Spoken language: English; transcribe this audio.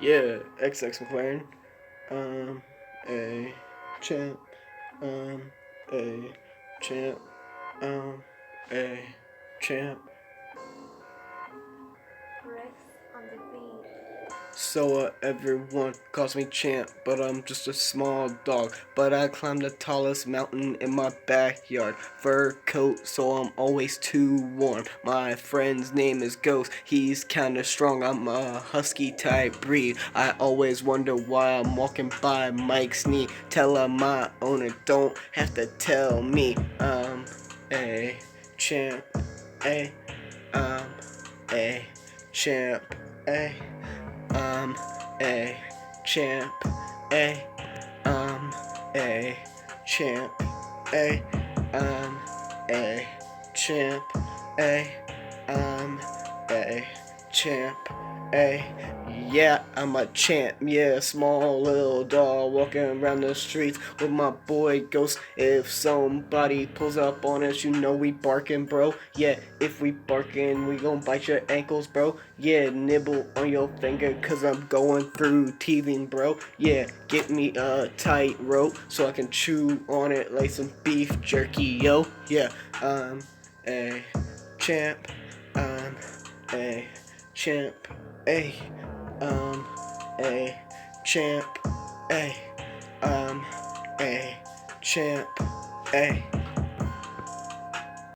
Yeah, XX McLaren. Um, a champ. Um, a champ. Um, a champ. Rex on the beat. So everyone calls me champ, but I'm just a small dog. But I climb the tallest mountain in my backyard. Fur coat, so I'm always too warm. My friend's name is Ghost. He's kinda strong. I'm a husky type breed. I always wonder why I'm walking by Mike's knee. Tell him my owner don't have to tell me. A champ. A um a champ. A um, a champ, a, a champ, a, a champ, a, a champ, a, yeah, I'm a champ, yeah, small little dog walking around the streets with my boy Ghost. If somebody pulls up on us, you know we barking, bro. Yeah, if we barking, we gon' bite your ankles, bro. Yeah, nibble on your finger, cause I'm going through teething, bro. Yeah, get me a tight rope so I can chew on it like some beef jerky, yo. Yeah, a champ, um, a champ, a, um, a champ, a, um, a champ, a.